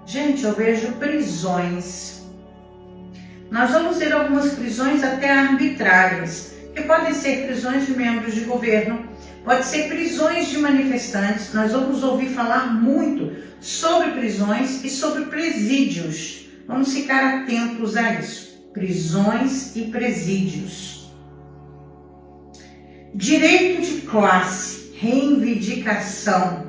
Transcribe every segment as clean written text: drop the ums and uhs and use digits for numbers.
Gente, eu vejo prisões. Nós vamos ter algumas prisões até arbitrárias, que podem ser prisões de membros de governo, pode ser prisões de manifestantes. Nós vamos ouvir falar muito sobre prisões e sobre presídios. Vamos ficar atentos a isso. Prisões e presídios. Direito de classe, reivindicação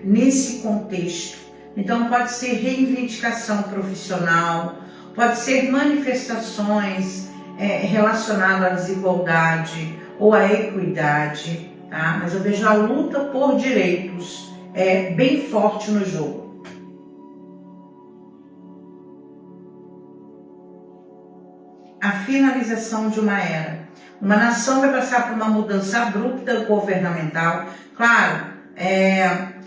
nesse contexto. Então pode ser reivindicação profissional, pode ser manifestações relacionadas à desigualdade ou à equidade, tá? Mas eu vejo a luta por direitos bem forte no jogo. A finalização de uma era. Uma nação vai passar por uma mudança abrupta governamental. Claro,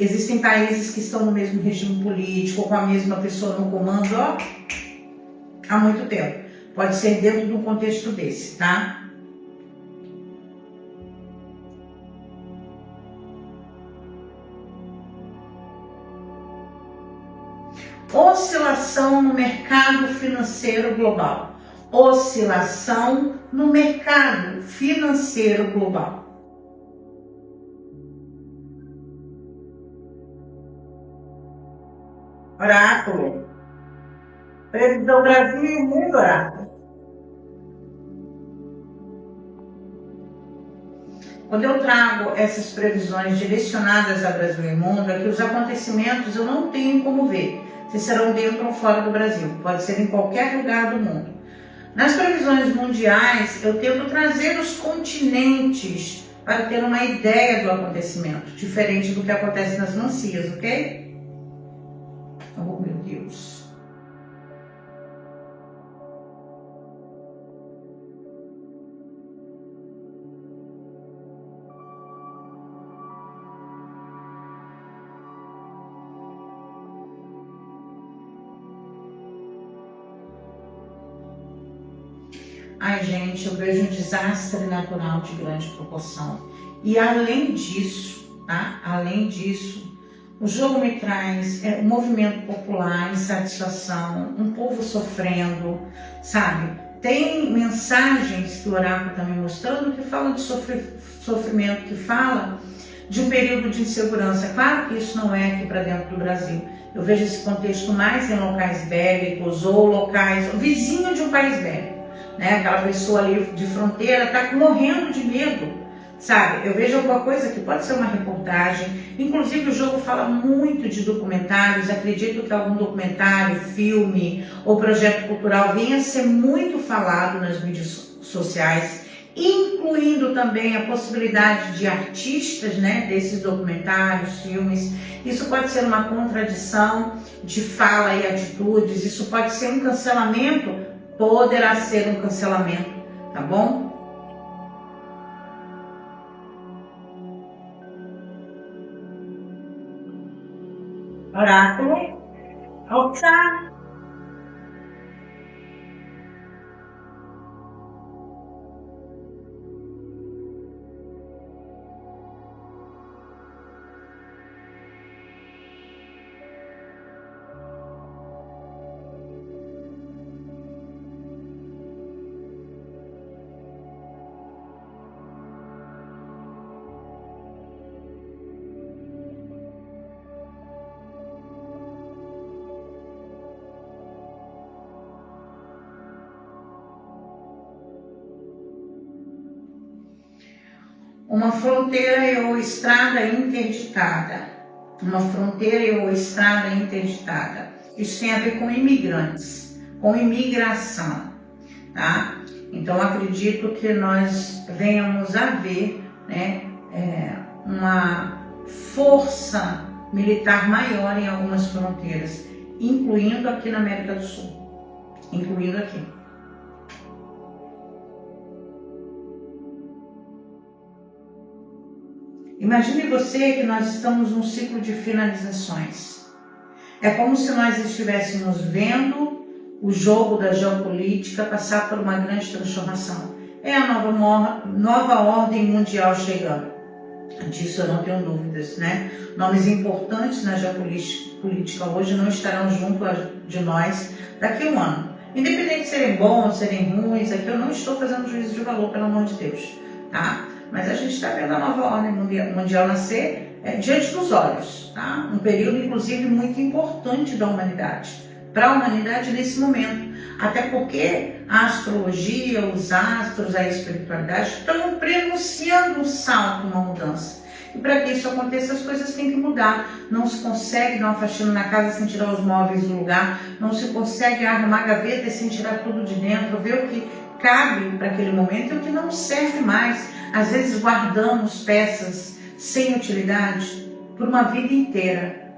existem países que estão no mesmo regime político, com a mesma pessoa no comando, há muito tempo. Pode ser dentro de um contexto desse, tá? Oscilação no mercado financeiro global. Oscilação no mercado financeiro global. Oráculo. Previsão Brasil e mundo, oráculo. Quando eu trago essas previsões direcionadas a Brasil e mundo, é que os acontecimentos eu não tenho como ver se serão dentro ou fora do Brasil. Pode ser em qualquer lugar do mundo. Nas previsões mundiais, eu tento trazer os continentes para ter uma ideia do acontecimento, diferente do que acontece nas mancias, ok? Oh, meu Deus. Ai, gente, eu vejo um desastre natural de grande proporção. E além disso, tá? Além disso, o jogo me traz um movimento popular, insatisfação, um povo sofrendo, sabe? Tem mensagens que o oráculo está me mostrando que falam de sofrimento, que fala de um período de insegurança. Claro que isso não é aqui para dentro do Brasil. Eu vejo esse contexto mais em locais bélicos ou locais, vizinho de um país bélico. Né? Aquela pessoa ali de fronteira está morrendo de medo, sabe? Eu vejo alguma coisa que pode ser uma reportagem. Inclusive o jogo fala muito de documentários. Acredito que algum documentário, filme ou projeto cultural venha a ser muito falado nas mídias sociais, incluindo também a possibilidade de artistas, né, desses documentários, filmes. Isso pode ser uma contradição de fala e atitudes. Isso pode ser um cancelamento. Poderá ser um cancelamento, tá bom? Oráculo. Oxa. Uma fronteira ou estrada interditada. Uma fronteira ou estrada interditada. Isso tem a ver com imigrantes, com imigração, tá? Então acredito que nós venhamos a ver, né, uma força militar maior em algumas fronteiras, incluindo aqui na América do Sul, incluindo aqui. Imagine você que nós estamos num ciclo de finalizações. É como se nós estivéssemos vendo o jogo da geopolítica passar por uma grande transformação. É a nova ordem mundial chegando. Disso eu não tenho dúvidas, né? Nomes importantes na geopolítica hoje não estarão junto de nós daqui a um ano. Independente de serem bons, serem ruins, aqui eu não estou fazendo juízo de valor, pelo amor de Deus, tá? Mas a gente está vendo a nova ordem mundial nascer diante dos olhos, tá? Um período, inclusive, muito importante da humanidade, para a humanidade nesse momento. Até porque a astrologia, os astros, a espiritualidade estão prenunciando um salto, uma mudança. E para que isso aconteça, as coisas têm que mudar. Não se consegue dar uma faxina na casa sem tirar os móveis do lugar, não se consegue arrumar a gaveta sem tirar tudo de dentro, ver o que cabe para aquele momento e o que não serve mais. Às vezes guardamos peças sem utilidade por uma vida inteira,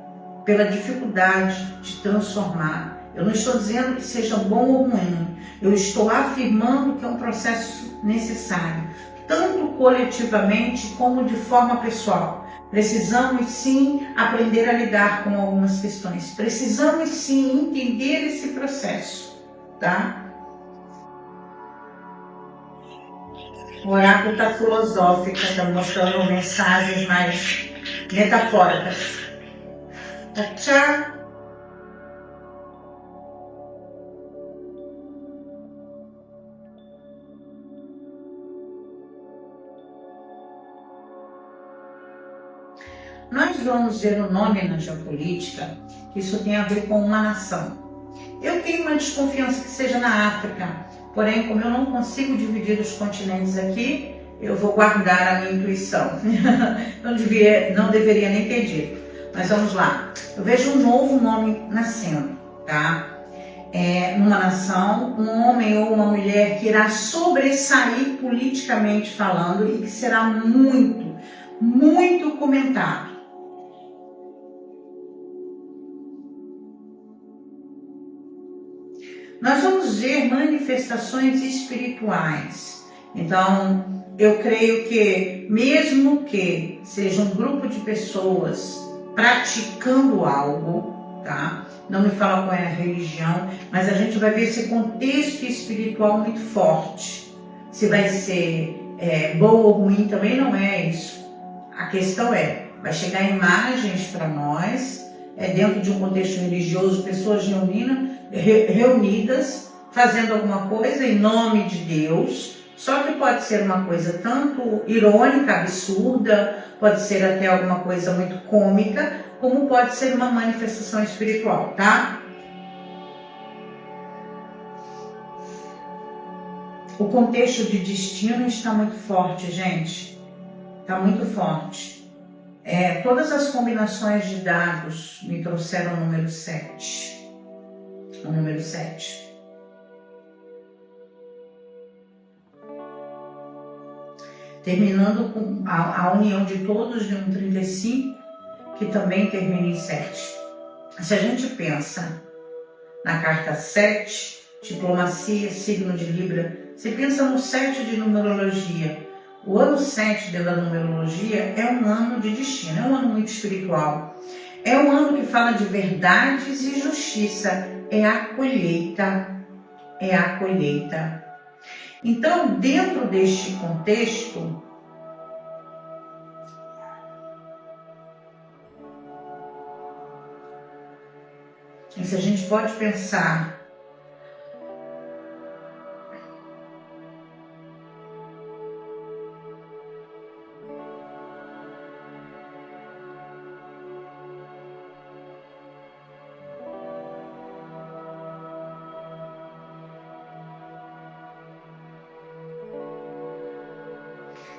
pela dificuldade de transformar. Eu não estou dizendo que seja bom ou ruim, eu estou afirmando que é um processo necessário, tanto coletivamente como de forma pessoal. Precisamos sim aprender a lidar com algumas questões, precisamos sim entender esse processo, tá? O oráculo está filosófico, está mostrando mensagens mais metafóricas. Tchau! Nós vamos ver o nome na geopolítica, que isso tem a ver com uma nação. Eu tenho uma desconfiança que seja na África, porém, como eu não consigo dividir os continentes aqui, eu vou guardar a minha intuição. Não deveria nem ter dito. Mas vamos lá. Eu vejo um novo nome nascendo, tá? Numa nação, um homem ou uma mulher que irá sobressair politicamente falando e que será muito, muito comentado. Nós vamos ver manifestações espirituais. Então, eu creio que, mesmo que seja um grupo de pessoas praticando algo, tá? Não me fala qual é a religião, mas a gente vai ver esse contexto espiritual muito forte. Se vai ser bom ou ruim, também não é isso. A questão vai chegar imagens para nós, dentro de um contexto religioso, pessoas reunidas, fazendo alguma coisa em nome de Deus, só que pode ser uma coisa tanto irônica, absurda, pode ser até alguma coisa muito cômica, como pode ser uma manifestação espiritual, tá? O contexto de destino está muito forte, gente. Está muito forte. Todas as combinações de dados me trouxeram o número 7. O número 7. Terminando com a união de todos de um 35, que também termina em 7. Se a gente pensa na carta 7, diplomacia, signo de Libra, você pensa no 7 de numerologia. O ano 7 da numerologia é um ano de destino, é um ano muito espiritual. É um ano que fala de verdades e justiça. É a colheita. É a colheita. Então, dentro deste contexto, se a gente pode pensar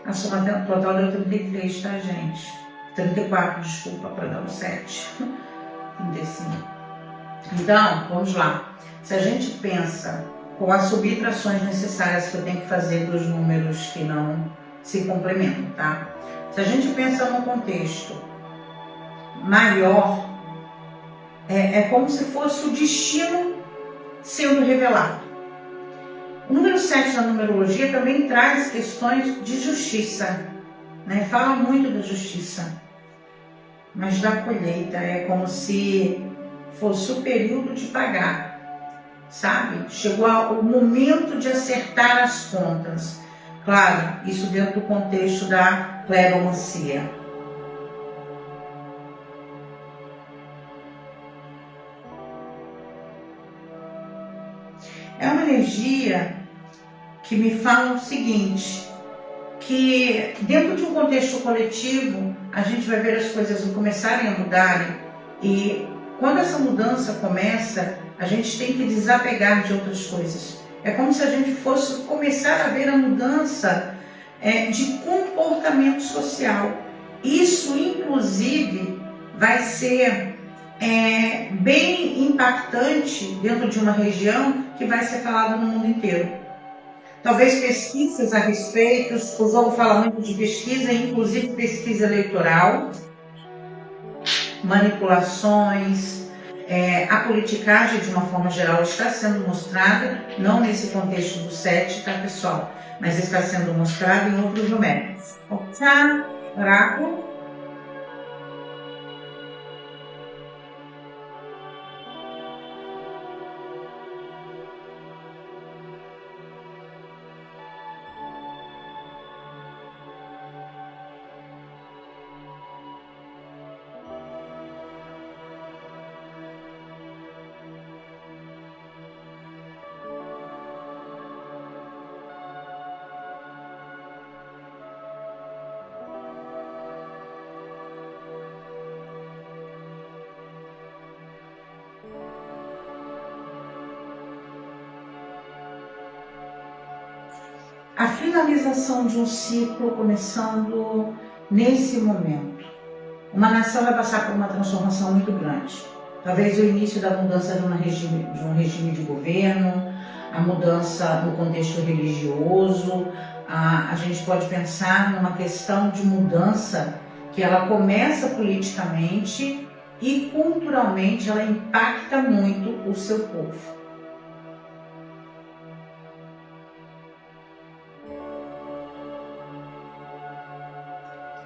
a soma total deu 33, tá, gente? 34, desculpa, para dar o 7. 35. Então, vamos lá. Se a gente pensa com as subtrações necessárias que eu tenho que fazer dos números que não se complementam, tá? Se a gente pensa num contexto maior, é como se fosse o destino sendo revelado. O número 7 na numerologia também traz questões de justiça, né? Fala muito da justiça, mas da colheita. É como se fosse o período de pagar, sabe? Chegou o momento de acertar as contas. Claro, isso dentro do contexto da cleromancia. É uma energia que me fala o seguinte, que dentro de um contexto coletivo, a gente vai ver as coisas começarem a mudarem, e quando essa mudança começa, a gente tem que desapegar de outras coisas. É como se a gente fosse começar a ver a mudança de comportamento social. Isso, inclusive, vai ser bem impactante dentro de uma região que vai ser falada no mundo inteiro. Talvez pesquisas a respeito, o jogo fala muito de pesquisa, inclusive pesquisa eleitoral, manipulações, a politicagem de uma forma geral está sendo mostrada, não nesse contexto do 7, tá pessoal? Mas está sendo mostrado em outros numéricos. Oráculo. A finalização de um ciclo começando nesse momento. Uma nação vai passar por uma transformação muito grande. Talvez o início da mudança de um regime de governo, a mudança no contexto religioso. A gente pode pensar numa questão de mudança que ela começa politicamente e culturalmente ela impacta muito o seu povo.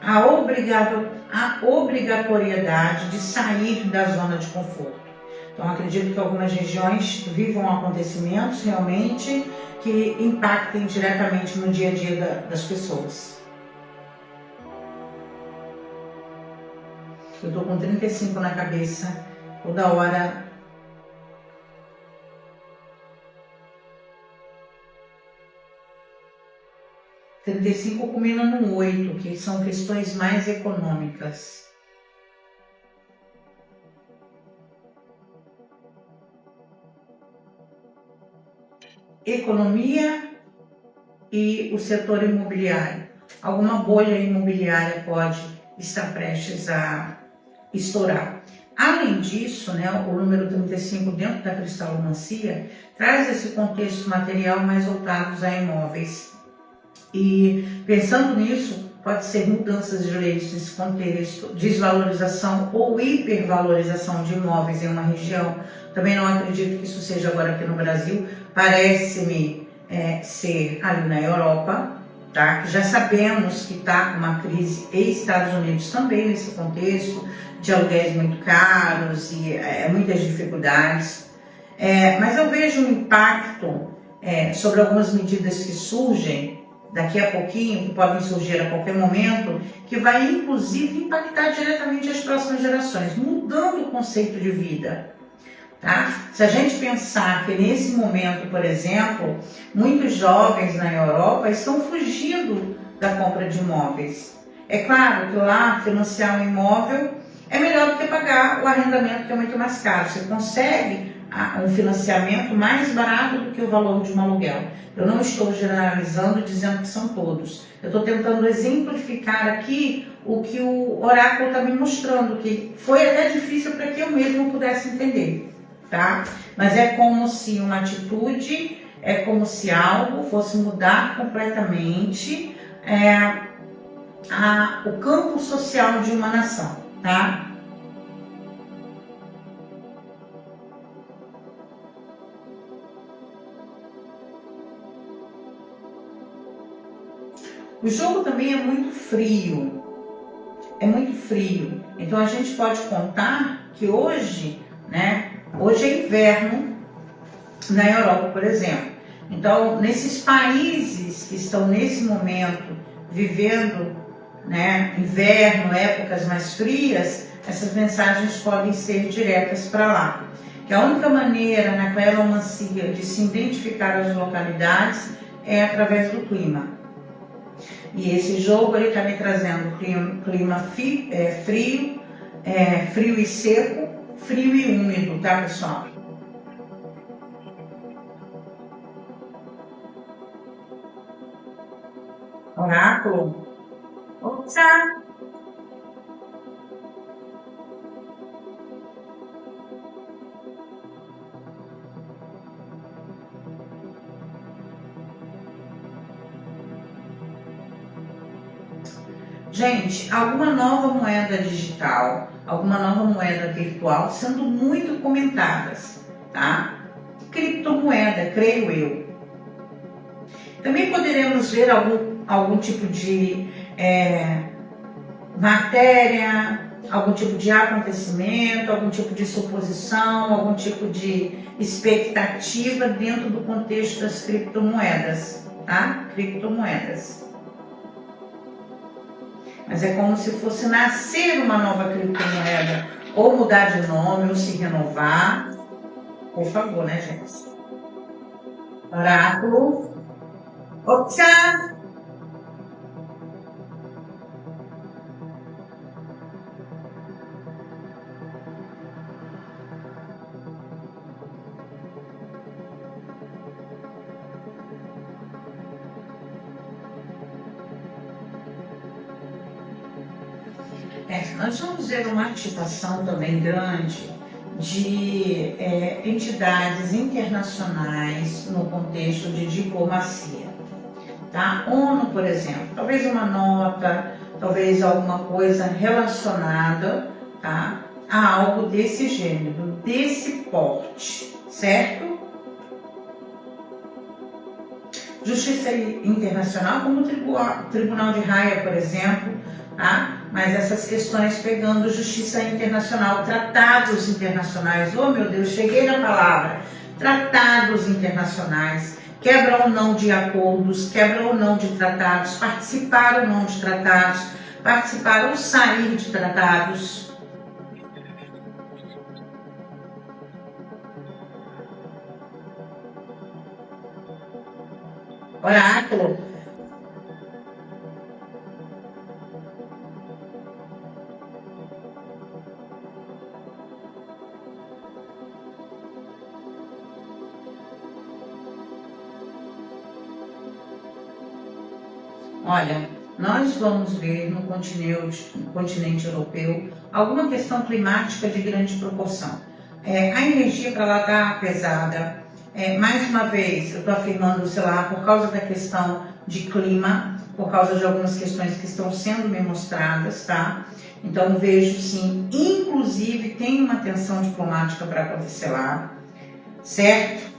A obrigatoriedade de sair da zona de conforto. Então, acredito que algumas regiões vivam acontecimentos realmente que impactem diretamente no dia a dia das pessoas. Eu estou com 35 na cabeça, toda hora. O 35 culmina no 8, que são questões mais econômicas. Economia e o setor imobiliário. Alguma bolha imobiliária pode estar prestes a estourar. Além disso, o número 35 dentro da cristalomancia traz esse contexto material mais voltados a imóveis. E pensando nisso, pode ser mudanças de leis nesse contexto, desvalorização ou hipervalorização de imóveis em uma região. Também não acredito que isso seja agora aqui no Brasil, parece-me ser ali na Europa, tá? Que já sabemos que está uma crise e Estados Unidos também nesse contexto, de aluguéis muito caros e muitas dificuldades. Mas eu vejo um impacto sobre algumas medidas que surgem daqui a pouquinho, que podem surgir a qualquer momento, que vai inclusive impactar diretamente as próximas gerações, mudando o conceito de vida. Tá? Se a gente pensar que nesse momento, por exemplo, muitos jovens na Europa estão fugindo da compra de imóveis. É claro que lá financiar um imóvel é melhor do que pagar o arrendamento, que é muito mais caro. Você consegue um financiamento mais barato do que o valor de um aluguel. Eu não estou generalizando e dizendo que são todos. Eu estou tentando exemplificar aqui o que o oráculo está me mostrando, que foi até difícil para que eu mesmo pudesse entender, tá? Mas é como se uma atitude, é como se algo fosse mudar completamente o campo social de uma nação, tá? O jogo também é muito frio, então a gente pode contar que hoje, hoje é inverno na Europa, por exemplo. Então, nesses países países que estão nesse momento vivendo, né, inverno, épocas mais frias, essas mensagens podem ser diretas para lá. Que a única maneira na cleromancia de se identificar as localidades é através do clima. E esse jogo está me trazendo clima frio, frio e seco, frio e úmido, tá, pessoal? Oráculo. Opa! Gente, alguma nova moeda digital, alguma nova moeda virtual sendo muito comentadas, tá? Criptomoeda, creio eu. Também poderemos ver algum tipo de matéria, algum tipo de acontecimento, algum tipo de suposição, algum tipo de expectativa dentro do contexto das criptomoedas, tá? Criptomoedas. Mas é como se fosse nascer uma nova criptomoeda, ou mudar de nome, ou se renovar. Por favor, né, gente? Oráculo. Oxa! Nós vamos ver uma ativação também grande de entidades internacionais no contexto de diplomacia. Tá? ONU, por exemplo, talvez uma nota, talvez alguma coisa relacionada, tá, a algo desse gênero, desse porte, certo? Justiça internacional, como o Tribunal de Haia, por exemplo, tá? Mas essas questões pegando justiça internacional, tratados internacionais, oh meu Deus, cheguei na palavra, tratados internacionais, quebra ou não de acordos, quebra ou não de tratados, participar ou não de tratados, participar ou sair de tratados. Oráculo. Olha, nós vamos ver no continente europeu alguma questão climática de grande proporção. A energia para lá está pesada. Mais uma vez, eu estou afirmando, sei lá, por causa da questão de clima, por causa de algumas questões que estão sendo me mostradas, tá? Então vejo sim, inclusive tem uma tensão diplomática para acontecer lá, certo?